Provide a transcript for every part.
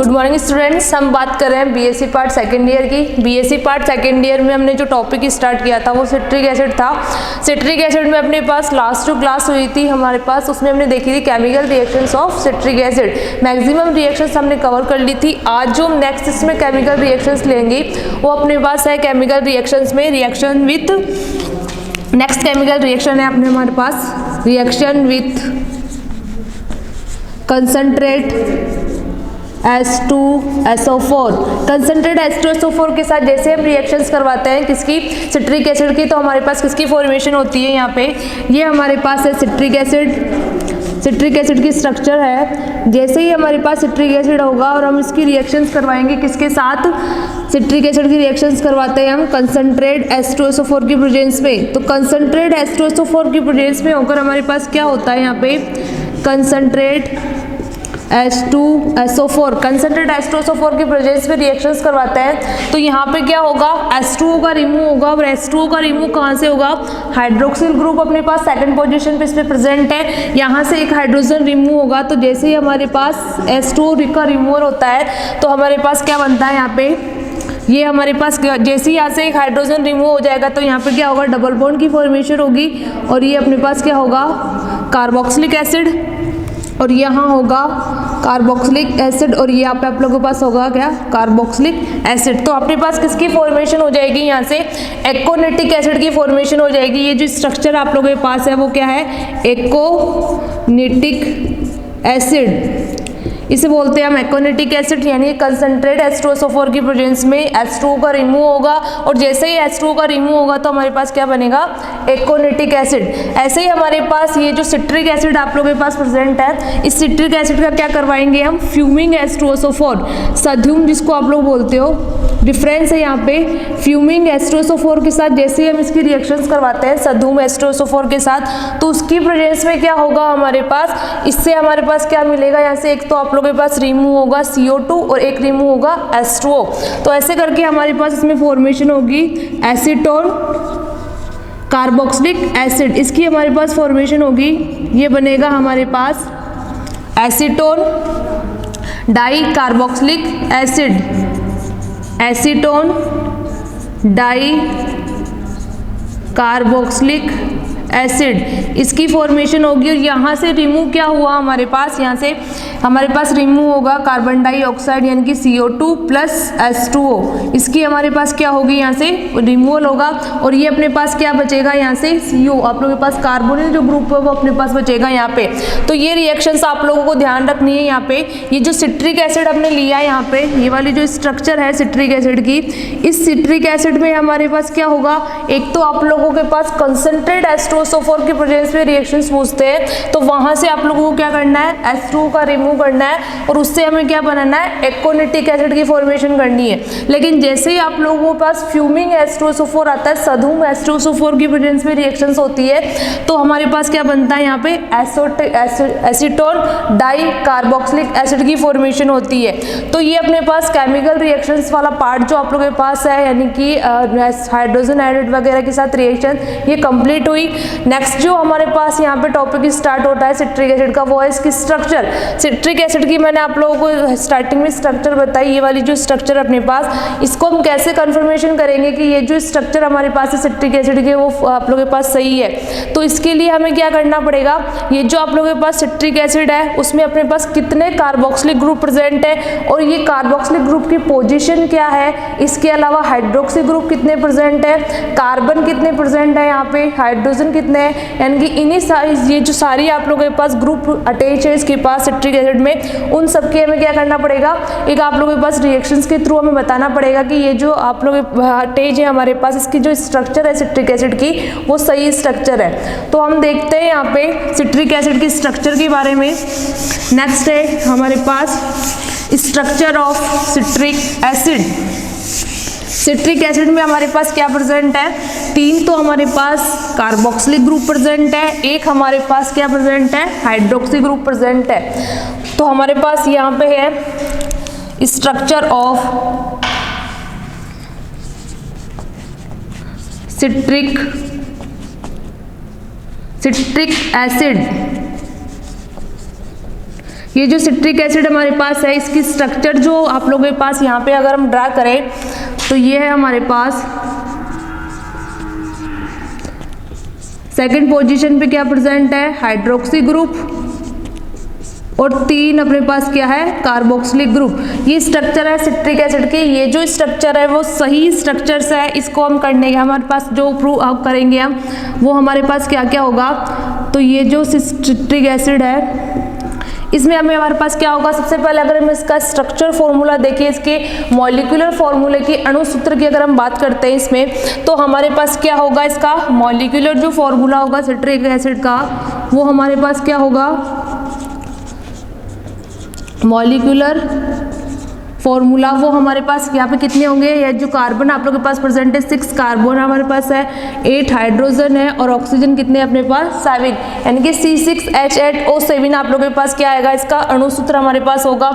Good morning students. हम बात कर रहे हैं बीएससी पार्ट सेकेंड ईयर की। बीएससी पार्ट सेकेंड ईयर में हमने जो टॉपिक स्टार्ट किया था वो सिट्रिक एसिड था। सिट्रिक एसिड में अपने पास लास्ट जो क्लास हुई थी हमारे पास, उसमें हमने देखी थी chemical reactions of citric acid. Maximum reactions हमने कवर कर ली थी। आज जो हम नेक्स्ट इसमें केमिकल रिएक्शंस लेंगे वो अपने पास है केमिकल रिएक्शंस में reaction with, next chemical reaction है अपने हमारे पास reaction with concentrate H2SO4। Concentrate H2SO4 के साथ जैसे हम रिएक्शंस करवाते हैं किसकी, सिट्रिक एसिड की, तो हमारे पास किसकी फॉर्मेशन होती है यहाँ पे, ये हमारे पास है सिट्रिक एसिड। सिट्रिक एसिड की स्ट्रक्चर है, जैसे ही हमारे पास सिट्रिक एसिड होगा और हम इसकी रिएक्शंस करवाएंगे किसके साथ, सिट्रिक एसिड की रिएक्शंस करवाते हैं हम कंसंट्रेट H2SO4 की प्रेजेंस में। तो कंसंट्रेट H2SO4 की प्रेजेंस में होकर हमारे पास क्या होता है यहाँ पे, कंसंट्रेट H2SO4, कंसंट्रेट H2SO4 की प्रेजेंस में रिएक्शंस करवाते हैं। तो यहाँ पे क्या होगा, H2O का रिमूव होगा, और H2O का रिमूव कहाँ से होगा, हाइड्रोक्सिल ग्रुप अपने पास सेकंड पोजीशन पे इसमें प्रेजेंट है, यहाँ से एक हाइड्रोजन रिमूव होगा। तो जैसे ही हमारे पास H2O का रिमूवल होता है तो हमारे पास क्या बनता है यहाँ पे, ये हमारे पास जैसे ही यहाँ से एक हाइड्रोजन रिमूव हो जाएगा तो यहाँ पे क्या होगा, डबल बॉन्ड की फॉर्मेशन होगी, और ये अपने पास क्या होगा, कार्बोक्सिलिक एसिड, और यहाँ होगा कार्बोक्सिलिक एसिड, और यहाँ पे आप लोगों के पास होगा क्या, कार्बोक्सिलिक एसिड। तो अपने पास किसकी फॉर्मेशन हो जाएगी, यहाँ से एकोनेटिक एसिड की फॉर्मेशन हो जाएगी। ये जो स्ट्रक्चर आप लोगों के पास है वो क्या है, एकोनेटिक एसिड, इसे बोलते हैं हम एकोनेटिक एसिड। यानी कंसंट्रेट H2SO4 की प्रेजेंस में H2O का रिमूव होगा, और जैसे ही H2O का रिमूव होगा तो हमारे पास क्या बनेगा, एकोनेटिक एसिड। ऐसे ही हमारे पास ये जो सिट्रिक एसिड आप लोगों के पास प्रेजेंट है, इस सिट्रिक एसिड का क्या करवाएंगे हम, फ्यूमिंग H2SO4, सध्युम जिसको आप लोग बोलते हो, डिफरेंस है यहाँ पे, फ्यूमिंग H2SO4 के साथ जैसे ही हम इसकी रिएक्शंस करवाते हैं सध्युम H2SO4 के साथ, तो उसकी प्रेजेंस में क्या होगा हमारे पास, इससे हमारे पास क्या मिलेगा, यहाँ से एक तो आप लोगों के पास रिमूव होगा CO2 और एक रिमूव होगा H2O। तो ऐसे करके हमारे पास इसमें फॉर्मेशन होगी एसीटोन कार्बोक्सिलिक एसिड, इसकी हमारे पास फॉर्मेशन होगी, ये बनेगा हमारे पास acetone di carboxylic acid, acetone di carboxylic acid, इसकी फॉर्मेशन होगी। और यहाँ से रिमूव क्या हुआ हमारे पास, यहाँ से हमारे पास रिमूव होगा कार्बन डाइऑक्साइड यानी कि CO2 प्लस H2O, इसकी हमारे पास क्या होगी, यहाँ से रिमूवल होगा, और ये अपने पास क्या बचेगा, यहाँ से CO, आप लोगों के पास कार्बोनिल जो ग्रुप है वो अपने पास बचेगा यहाँ पे। तो ये रिएक्शंस आप लोगों को ध्यान रखनी है। यहाँ पे ये जो सिट्रिक एसिड हमने लिया है, यहाँ पे ये वाली जो स्ट्रक्चर है सिट्रिक एसिड की, इस सिट्रिक एसिड में हमारे पास क्या होगा, एक तो आप लोगों के पास कंसंट्रेट H2SO4 की प्रेजेंस में रिएक्शंस पूछते हैं, तो वहां से आप लोगों को क्या करना है, H2O का रिमूव करना है, और उससे हमें क्या बनाना है, एकोनेटिक एसिड की फॉर्मेशन करनी है। लेकिन जैसे ही आप लोगों के पास फ्यूमिंग H2SO4 आता है, सधूम H2SO4 की प्रेजेंस में रिएक्शंस होती है, तो हमारे पास क्या बनता है, यहाँ पे एसीटोन डाई कार्बोक्सिलिक एसिड की फॉर्मेशन होती है। तो ये अपने पास केमिकल रिएक्शंस वाला पार्ट जो आप लोगों के पास है, यानी कि हाइड्रोजन आयोडाइड वगैरह के साथ रिएक्शन, ये कंप्लीट हुई। नेक्स्ट जो हमारे पास यहाँ पे टॉपिक स्टार्ट होता है सिट्रिक एसिड का, वो है इसकी स्ट्रक्चर। सिट्रिक एसिड की मैंने आप लोगों को स्टार्टिंग में स्ट्रक्चर बताई, ये वाली जो स्ट्रक्चर अपने पास, इसको हम कैसे कंफर्मेशन करेंगे कि ये जो स्ट्रक्चर हमारे पास है सिट्रिक एसिड के वो आप लोगों के पास सही है। तो इसके लिए हमें क्या करना पड़ेगा, ये जो आप लोगों के पास सिट्रिक एसिड है उसमें अपने पास कितने कार्बोक्सिलिक ग्रुप प्रेजेंट है, और ये कार्बोक्सिलिक ग्रुप की पोजीशन क्या है, इसके अलावा हाइड्रोक्सी ग्रुप कितने प्रेजेंट है, कार्बन कितने प्रेजेंट है, यहाँ पे हाइड्रोजन कितने हैं, यानी कि इन्हीं ये जो सारी आप लोगों के पास ग्रुप अटैच है इसके पास सिट्रिक एसिड में, उन सबके हमें क्या करना पड़ेगा, एक आप लोगों के पास रिएक्शंस के थ्रू हमें बताना पड़ेगा कि ये जो आप लोग अटैच है हमारे पास, इसकी जो स्ट्रक्चर है सिट्रिक एसिड की वो सही स्ट्रक्चर है। तो हम देखते हैं यहाँ पे सिट्रिक एसिड की स्ट्रक्चर के बारे में। नेक्स्ट है हमारे पास structure of citric acid. Citric acid में हमारे पास क्या प्रेजेंट है, तीन तो हमारे पास कार्बोक्सिलिक ग्रुप प्रेजेंट है, एक हमारे पास क्या प्रेजेंट है, हाइड्रोक्सी ग्रुप प्रेजेंट है। तो हमारे पास यहाँ पे है स्ट्रक्चर ऑफ सिट्रिक एसिड। ये जो सिट्रिक एसिड हमारे पास है, इसकी स्ट्रक्चर जो आप लोगों के पास यहाँ पे अगर हम ड्रा करें तो ये है हमारे पास सेकंड पोजीशन पे क्या प्रेजेंट है, हाइड्रोक्सी ग्रुप, और 3 अपने पास क्या है, कार्बोक्सिलिक ग्रुप। ये स्ट्रक्चर है सिट्रिक एसिड के। ये जो स्ट्रक्चर है वो सही स्ट्रक्चर्स है, इसको हम करने के हमारे पास जो प्रूव करेंगे हम, वो हमारे पास क्या क्या होगा। तो ये जो सिट्रिक एसिड है इसमें हमारे पास क्या होगा, सबसे पहले अगर हम इसका स्ट्रक्चर फॉर्मूला देखें, इसके मॉलिक्यूलर फॉर्मूले की, अणुसूत्र की अगर हम बात करते हैं इसमें, तो हमारे पास क्या होगा, इसका मॉलिक्यूलर जो फॉर्मूला होगा सिट्रिक एसिड का, वो हमारे पास क्या होगा, मॉलिक्यूलर फॉर्मूला वो हमारे पास यहाँ पे कितने होंगे, ये जो कार्बन आप लोगों के पास प्रेजेंट है 6 कार्बन हमारे पास है, 8 हाइड्रोजन है, और ऑक्सीजन कितने अपने पास 7, यानी कि C6H8O7 आप लोगों के पास क्या आएगा, इसका अणुसूत्र हमारे पास होगा।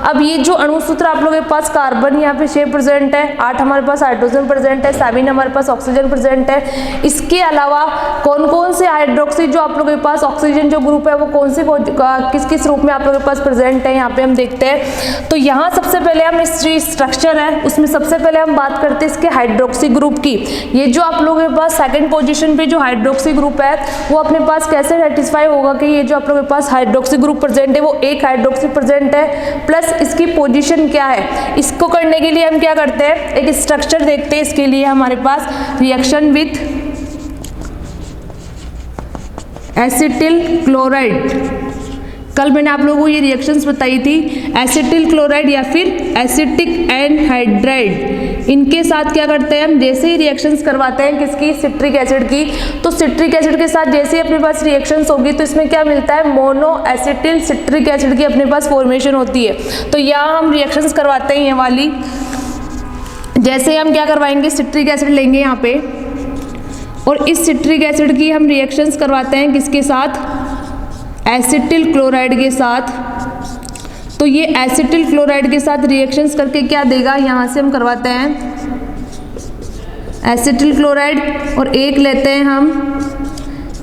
अब ये जो अणुसूत्र आप लोगों के पास कार्बन यहाँ पे 6 प्रेजेंट है, 8 हमारे पास हाइड्रोजन प्रेजेंट है, 7 हमारे पास ऑक्सीजन प्रेजेंट है। इसके अलावा कौन कौन से हाइड्रोक्सी जो आप लोगों के पास ऑक्सीजन जो ग्रुप है वो कौन सी किस किस रूप में आप लोगों के पास प्रेजेंट है, यहाँ पे हम देखते हैं। तो यहाँ सबसे पहले हम इस स्ट्रक्चर है उसमें सबसे पहले हम बात करते हैं इसके हाइड्रोक्सी ग्रुप की। ये जो आप लोगों के पास सेकंड पोजीशन पे जो हाइड्रोक्सी ग्रुप है वो अपने पास कैसे सेटिस्फाई होगा कि ये जो आप लोगों के पास हाइड्रोक्सी ग्रुप प्रेजेंट है वो एक हाइड्रोक्सी प्रेजेंट है प्लस इसकी पोजीशन क्या है। इसको करने के लिए हम क्या करते हैं, एक स्ट्रक्चर देखते हैं। इसके लिए हमारे पास रिएक्शन विथ एसिटिल क्लोराइड, कल मैंने आप लोगों को ये रिएक्शंस बताई थी, एसिटिल क्लोराइड या फिर एसिटिक एनहाइड्राइड, इनके साथ क्या करते हैं हम, जैसे ही रिएक्शंस करवाते हैं किसकी, सिट्रिक एसिड की, तो सिट्रिक एसिड के साथ जैसे ही अपने पास रिएक्शंस होगी तो इसमें क्या मिलता है, मोनो एसिटिल सिट्रिक एसिड की अपने पास फॉर्मेशन होती है। तो यहाँ हम रिएक्शंस करवाते हैं ये वाली, जैसे हम क्या करवाएंगे, सिट्रिक एसिड लेंगे यहाँ पे, और इस सिट्रिक एसिड की हम रिएक्शंस करवाते हैं किसके साथ, एसिटिल क्लोराइड के साथ। तो ये एसिटिल क्लोराइड के साथ रिएक्शंस करके क्या देगा, यहाँ से हम करवाते हैं एसिटिल क्लोराइड, और एक लेते हैं हम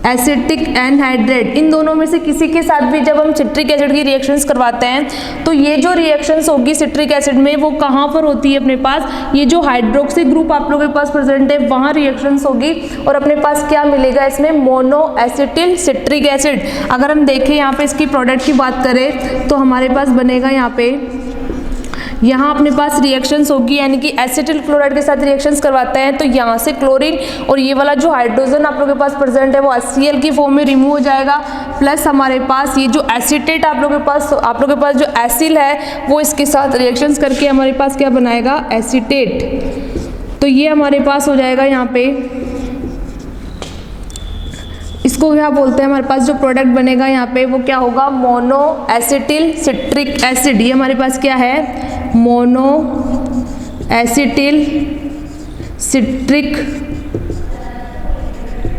एसिटिक एनहाइड्रेट। इन दोनों में से किसी के साथ भी जब हम सिट्रिक एसिड की रिएक्शंस करवाते हैं तो ये जो रिएक्शंस होगी सिट्रिक एसिड में वो कहाँ पर होती है अपने पास, ये जो हाइड्रोक्सी ग्रुप आप लोगों के पास प्रेजेंट है वहाँ रिएक्शंस होगी, और अपने पास क्या मिलेगा इसमें, मोनो एसिटिल सिट्रिक एसिड। अगर हम देखें यहाँ पे इसकी प्रोडक्ट की बात करें तो हमारे पास बनेगा यहाँ अपने पास रिएक्शंस होगी, यानी कि एसिटिल क्लोराइड के साथ रिएक्शंस करवाते हैं तो यहाँ से क्लोरीन और ये वाला जो हाइड्रोजन आप लोगों के पास प्रेजेंट है वो HCl की फॉर्म में रिमूव हो जाएगा, प्लस हमारे पास ये जो एसिटेट आप लोगों के पास जो एसिल है वो इसके साथ रिएक्शंस करके हमारे पास क्या बनाएगा, एसीटेट। तो ये हमारे पास हो जाएगा यहाँ पे, इसको क्या बोलते हैं, हमारे पास जो प्रोडक्ट बनेगा यहाँ पे वो क्या होगा, मोनो एसिटिल सिट्रिक एसिड। ये हमारे पास क्या है, मोनो एसिटिल सिट्रिक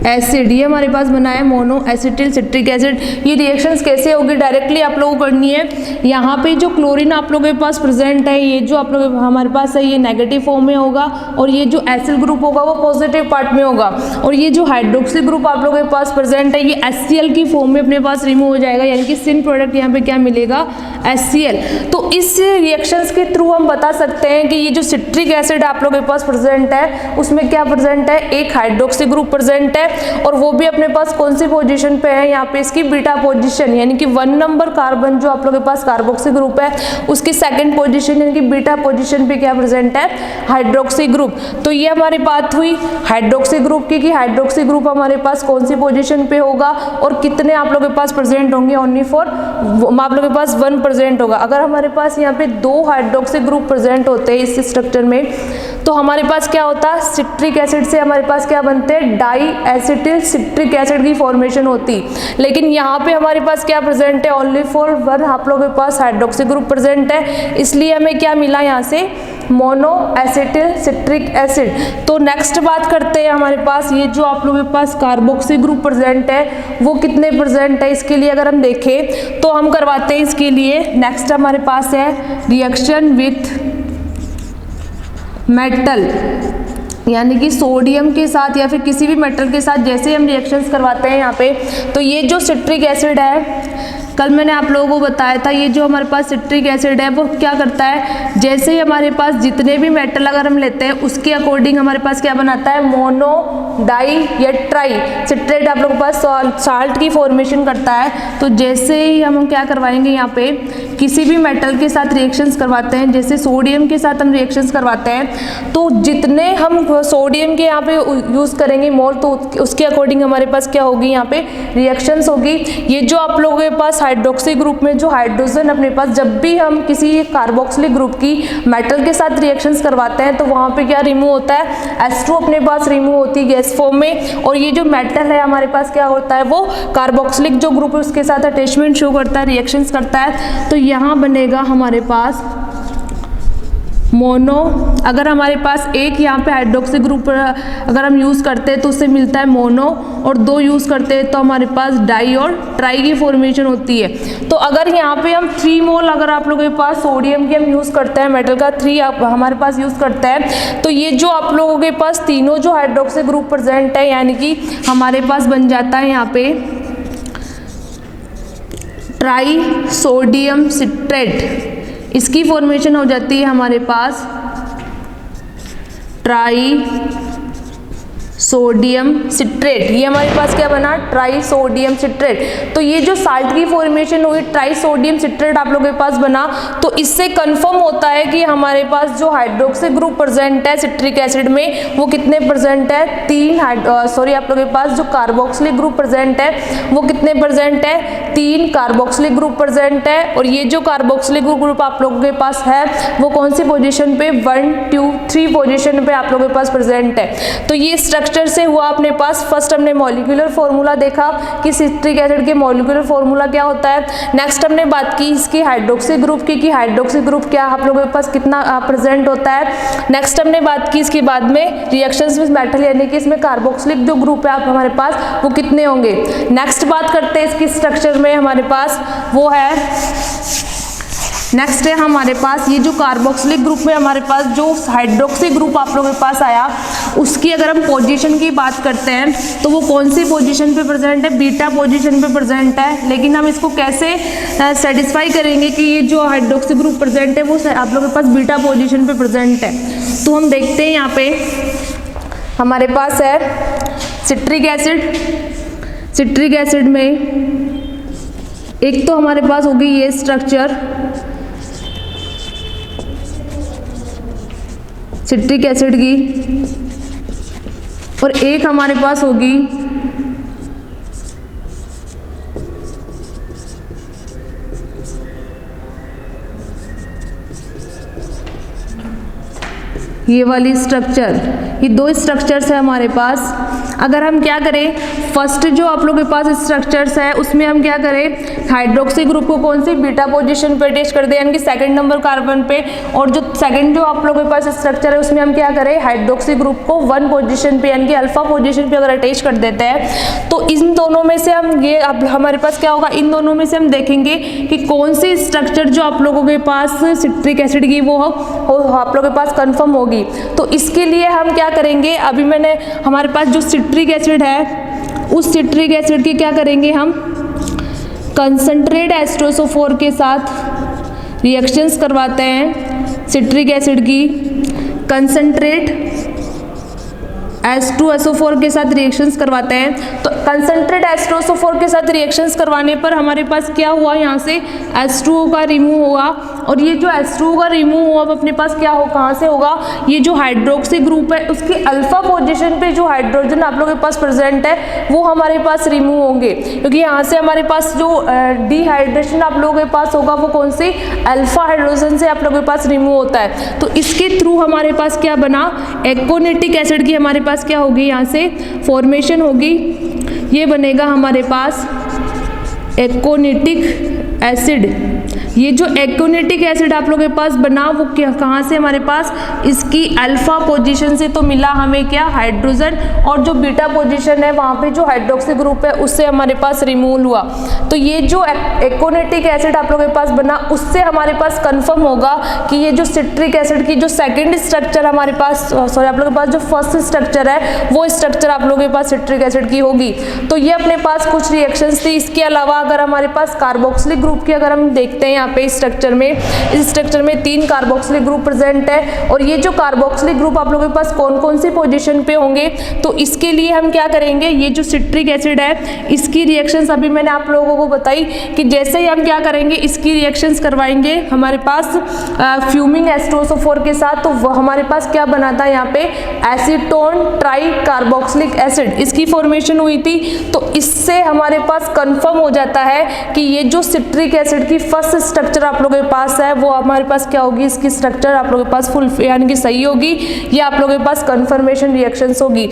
एसिड, ये हमारे पास बना है मोनो एसिटिल सिट्रिक एसिड। ये रिएक्शंस कैसे होगी, डायरेक्टली आप लोगों को करनी है। यहाँ पे जो क्लोरीन आप लोगों के पास प्रेजेंट है, ये जो आप लोग हमारे पास है ये नेगेटिव फॉर्म में होगा, और ये जो एसिल ग्रुप होगा वो पॉजिटिव पार्ट में होगा, और ये जो हाइड्रोक्सी ग्रुप आप लोगों के पास प्रेजेंट है ये HCl की फॉर्म में अपने पास रिमूव हो जाएगा, यानी कि सिन प्रोडक्ट यहाँ पे क्या मिलेगा, HCl। तो इस रिएक्शंस के थ्रू हम बता सकते हैं कि ये जो सिट्रिक एसिड आप लोगों के पास प्रेजेंट है उसमें क्या प्रेजेंट है, एक हाइड्रोक्सी ग्रुप प्रेजेंट है, और वो भी अपने पास कौन सी पोजीशन पे है, यहाँ पे इसकी बीटा पोजीशन, यानी कि 1 नंबर कार्बन जो आप लोगों के पास कार्बोक्सी ग्रुप है उसकी सेकंड पोजीशन यानी कि बीटा पोजीशन पे क्या प्रेजेंट है, हाइड्रोक्सी ग्रुप। तो ये हमारी बात हुई हाइड्रोक्सी ग्रुप की कि हाइड्रोक्सी ग्रुप हमारे पास कौन सी पोजीशन पे होगा और कितने आप लोगों के पास प्रेजेंट होंगे, ओनली फॉर आप लोगों के पास 1 प्रेजेंट होगा। अगर हमारे पास यहाँ पे 2 हाइड्रोक्सी ग्रुप प्रेजेंट होते हैं इस स्ट्रक्चर में तो हमारे पास क्या होता है, सिट्रिक एसिड से हमारे पास क्या बनते हैं, डाई एसिटिल सिट्रिक एसिड की फॉर्मेशन होती। लेकिन यहाँ पे हमारे पास क्या प्रेजेंट है, ओनली फॉर 1 आप लोगों के पास हाइड्रोक्सी ग्रुप प्रेजेंट है, इसलिए हमें क्या मिला यहाँ से, मोनो एसिटिल सिट्रिक एसिड। तो नेक्स्ट बात करते हैं, हमारे पास ये जो आप लोगों के पास कार्बोक्सी ग्रुप प्रेजेंट है वो कितने प्रेजेंट है, इसके लिए अगर हम देखें तो हम करवाते हैं इसके लिए, नेक्स्ट हमारे पास है रिएक्शन विथ मेटल, यानी कि सोडियम के साथ या फिर किसी भी मेटल के साथ जैसे हम रिएक्शंस करवाते हैं यहाँ पे, तो ये जो सिट्रिक एसिड है कल मैंने आप लोगों को बताया था ये जो हमारे पास सिट्रिक एसिड है वो क्या करता है, जैसे ही हमारे पास जितने भी मेटल अगर हम लेते हैं उसके अकॉर्डिंग हमारे पास क्या बनाता है, मोनो, डाई या ट्राई सिट्रेट आप लोगों के पास साल्ट की फॉर्मेशन करता है। तो जैसे ही हम क्या करवाएंगे, यहाँ पे किसी भी मेटल के साथ रिएक्शंस करवाते हैं, जैसे सोडियम के साथ हम रिएक्शंस करवाते हैं, तो जितने हम सोडियम के यहाँ पे यूज़ करेंगे मोल, तो उसके अकॉर्डिंग हमारे पास क्या होगी, यहाँ पे रिएक्शंस होगी। ये जो आप लोगों के पास हाइड्रोक्सी ग्रुप में जो हाइड्रोजन अपने पास, जब भी हम किसी कार्बोक्सिलिक ग्रुप की मेटल के साथ रिएक्शंस करवाते हैं तो वहाँ पे क्या रिमूव होता है, H2 अपने पास रिमूव होती है गैस फॉर्म में, और ये जो मेटल है हमारे पास क्या होता है, वो कार्बोक्सिलिक जो ग्रुप है उसके साथ अटैचमेंट शो करता है, रिएक्शंस करता है। तो यहाँ बनेगा हमारे पास मोनो। अगर हमारे पास एक यहाँ पे हाइड्रोक्सी ग्रुप अगर हम यूज़ करते हैं तो उससे मिलता है मोनो, और 2 यूज़ करते हैं तो हमारे पास डाई और ट्राई की फॉर्मेशन होती है। तो अगर यहाँ पे हम 3 मोल अगर आप लोगों के पास सोडियम की हम यूज़ करते हैं, मेटल का 3 हमारे पास यूज़ करते हैं, तो ये जो आप लोगों के पास तीनों जो हाइड्रोक्सी ग्रुप प्रेजेंट है, यानी कि हमारे पास बन जाता है यहाँ पे ट्राई सोडियम सिट्रेट, इसकी फॉर्मेशन हो जाती है हमारे पास ट्राई सोडियम सिट्रेट। ये हमारे पास क्या बना, ट्राई सोडियम सिट्रेट। तो ये जो साल्ट की फॉर्मेशन हुई ट्राई सोडियम सिट्रेट आप लोगों के पास बना, तो इससे कंफर्म होता है कि हमारे पास जो हाइड्रोक्सी ग्रुप प्रेजेंट है सिट्रिक एसिड में वो कितने प्रेजेंट है, 3 आप लोगों के पास जो कार्बोक्सिलिक ग्रुप प्रेजेंट है वो कितने प्रेजेंट है, 3 कार्बोक्सिलिक ग्रुप प्रेजेंट है। और ये जो कार्बोक्सिलिक ग्रुप आप लोगों के पास है वो कौन सी पोजीशन पे, 1, 2, 3 पोजीशन पे आप लोगों के पास प्रेजेंट है। तो ये स्ट्रक्चर से हुआ अपने पास, फर्स्ट हमने मॉलिक्यूलर फॉर्मूला देखा कि सिट्रिक एसिड के मॉलिक्यूलर फॉर्मूला क्या होता है। नेक्स्ट हमने बात की इसकी हाइड्रोक्सी ग्रुप की, कि हाइड्रोक्सी ग्रुप क्या आप लोगों के पास कितना प्रेजेंट होता है। नेक्स्ट हमने बात की इसके बाद में रिएक्शंस विद मेटल, यानी कि इसमें कार्बोक्सिलिक जो ग्रुप है आप हमारे पास वो कितने होंगे। नेक्स्ट बात करते हैं इसकी स्ट्रक्चर में हमारे पास वो है, नेक्स्ट है हमारे पास ये जो कार्बोक्सिलिक ग्रुप में हमारे पास जो हाइड्रोक्सी ग्रुप आप लोगों के पास आया, उसकी अगर हम पोजीशन की बात करते हैं तो वो कौन सी पोजीशन पे प्रेजेंट है, बीटा पोजीशन पे प्रेजेंट है। लेकिन हम इसको कैसे सेटिस्फाई करेंगे कि ये जो हाइड्रोक्सी ग्रुप प्रेजेंट है वो आप लोगों के पास बीटा पोजीशन पे प्रेजेंट है। तो हम देखते हैं यहाँ पे हमारे पास है सिट्रिक एसिड। सिट्रिक एसिड में एक तो हमारे पास होगी ये स्ट्रक्चर सिट्रिक एसिड की, और एक हमारे पास होगी ये वाली स्ट्रक्चर। ये 2 स्ट्रक्चर्स है हमारे पास। अगर हम क्या करें, फर्स्ट जो आप लोगों के पास स्ट्रक्चर्स है उसमें हम क्या करें, हाइड्रोक्सी ग्रुप को कौन सी बीटा पोजीशन पे अटैच कर दें, यानी कि सेकंड नंबर कार्बन पे, और जो सेकंड जो आप लोगों के पास स्ट्रक्चर है उसमें हम क्या करें, हाइड्रोक्सी ग्रुप को 1 पोजीशन पे यानी कि अल्फा पोजीशन पे अगर अटैच कर देते हैं, तो इन दोनों में से हम ये अब हमारे पास क्या होगा, इन दोनों में से हम देखेंगे कि कौन सी स्ट्रक्चर जो आप लोगों के पास सिट्रिक एसिड की वो आप लोगों के पास कंफर्म होगी। तो इसके लिए हम क्या करेंगे, अभी मैंने हमारे पास जो सिट्रिक एसिड है उस सिट्रिक एसिड की क्या करेंगे, हम कंसंट्रेट H2SO4 के साथ रिएक्शंस करवाते हैं। सिट्रिक एसिड की कंसंट्रेट H2SO4 के साथ रिएक्शंस करवाते हैं। तो कंसंट्रेट H2SO4 के साथ रिएक्शंस करवाने पर हमारे पास क्या हुआ, यहाँ से H2O का रिमूव होगा, और ये जो H2O का रिमूव हुआ अपने पास क्या हो, कहाँ से होगा, ये जो हाइड्रोक्सी ग्रुप है उसके अल्फा पोजीशन पे जो हाइड्रोजन आप लोगों के पास प्रेजेंट है वो हमारे पास रिमूव होंगे, क्योंकि यहाँ से हमारे पास जो डिहाइड्रेशन आप लोगों के पास होगा वो कौन सी, अल्फा हाइड्रोजन से आप लोगों के पास रिमूव होता है। तो इसके थ्रू हमारे पास क्या बना, एकोनिटिक एसिड की हमारे पास क्या होगी, यहाँ से फॉर्मेशन होगी, ये बनेगा हमारे पास एकोनिटिक एसिड। ये जो एकोनेटिक एसिड आप लोगों के पास बना वो कहाँ से हमारे पास, इसकी अल्फा पोजीशन से तो मिला हमें क्या, हाइड्रोजन, और जो बीटा पोजीशन है वहाँ पे जो हाइड्रोक्सी ग्रुप है उससे हमारे पास रिमूव हुआ। तो ये जो एकोनेटिक एसिड आप लोगों के पास बना उससे हमारे पास कंफर्म होगा कि ये जो सिट्रिक एसिड की जो सेकंड स्ट्रक्चर हमारे पास, सॉरी आप लोगों के पास जो फर्स्ट स्ट्रक्चर है वो स्ट्रक्चर आप लोगों के पास सिट्रिक एसिड की होगी। तो ये अपने पास कुछ रिएक्शंस थी। इसके अलावा अगर हमारे पास कार्बोक्सिलिक ग्रुप की अगर हम देखते हैं यहाँ पे इस स्ट्रक्चर में 3 कार्बोक्सिलिक ग्रुप प्रेजेंट है, और ये जो कार्बोक्सिलिक ग्रुप आप लोगों के पास कौन कौन सी पोजीशन पे होंगे, तो इसके लिए हम क्या करेंगे, ये जो सिट्रिक एसिड है इसकी रिएक्शंस अभी मैंने आप लोगों को बताई कि जैसे ही हम क्या करेंगे इसकी रिएक्शंस करवाएंगे हमारे पास फ्यूमिंग H2SO4 के साथ, तो वह हमारे पास क्या बना था यहाँ पे, एसीटोन ट्राई कार्बोक्सिलिक एसिड, इसकी फॉर्मेशन हुई थी। तो इससे हमारे पास कंफर्म हो जाता है कि ये जो सिट्रिक एसिड की फर्स्ट स्ट्रक्चर आप लोगों के पास है वो हमारे पास क्या होगी, इसकी स्ट्रक्चर आप लोगों के पास फुल यानी कि सही होगी, या आप लोगों के पास कंफर्मेशन रिएक्शंस होगी।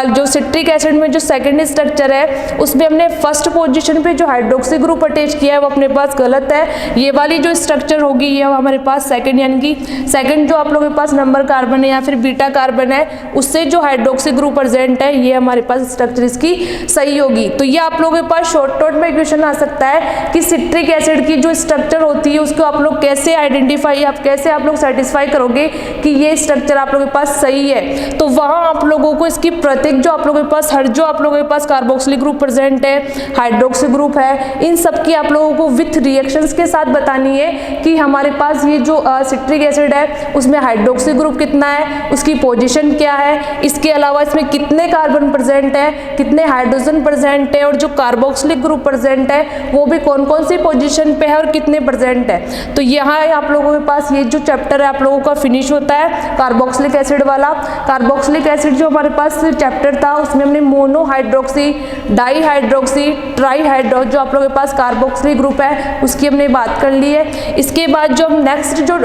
जो सिट्रिक एसिड में जो सेकंड स्ट्रक्चर है उसमें हमने फर्स्ट पोजीशन पे जो हाइड्रोक्सी ग्रुप अटैच किया है वो अपने पास गलत है। ये वाली जो स्ट्रक्चर होगी ये हमारे पास सेकंड, यानी कि सेकंड जो आप लोगों के पास नंबर कार्बन है या फिर बीटा कार्बन है उससे जो हाइड्रोक्सी ग्रुप प्रेजेंट है ये हमारे पास स्ट्रक्चर इसकी सही होगी। तो ये आप लोगों के पास शॉर्ट नोट में क्वेश्चन आ सकता है कि सिट्रिक एसिड की जो स्ट्रक्चर होती है उसको आप लोग कैसे आइडेंटिफाई, कैसे आप लोग सेटिस्फाई करोगे कि ये स्ट्रक्चर आप लोगों के पास सही है। तो वहां आप लोगों को इसकी प्रत्येक जो आप लोगों के पास हर जो आप लोगों के पास कार्बोक्सिलिक ग्रुप प्रेजेंट है, हाइड्रोक्सी ग्रुप है, इन सब की आप लोगों को विथ रिएक्शंस के साथ बतानी है कि हमारे पास ये जो सिट्रिक एसिड है उसमें हाइड्रोक्सी ग्रुप कितना है, उसकी पोजीशन क्या है, इसके अलावा इसमें कितने कार्बन प्रेजेंट है, कितने हाइड्रोजन प्रेजेंट है, और जो कार्बोक्सिलिक ग्रुप प्रेजेंट है वो भी कौन कौन सी पोजीशन पे है और कितने प्रेजेंट है। तो यहाँ आप लोगों के पास ये जो चैप्टर है आप लोगों का फिनिश होता है कार्बोक्सिलिक एसिड वाला। कार्बोक्सिलिक एसिड जो हमारे पास चैप्टर था उसमें हमने mono hydroxy, di hydroxy, try hydro जो आप लोगों के पास कार्बोक्सिलिक ग्रुप है उसकी हमने बात कर ली है। इसके बाद जो हम नेक्स्ट जो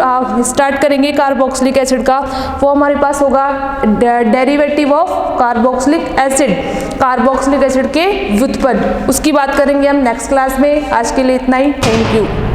स्टार्ट करेंगे कार्बोक्सिलिक एसिड का वो हमारे पास होगा derivative of carboxylic acid, carboxylic acid के व्युत्पन्न, उसकी बात करेंगे हम नेक्स्ट क्लास में। आज के लिए इतना ही, थैंक यू।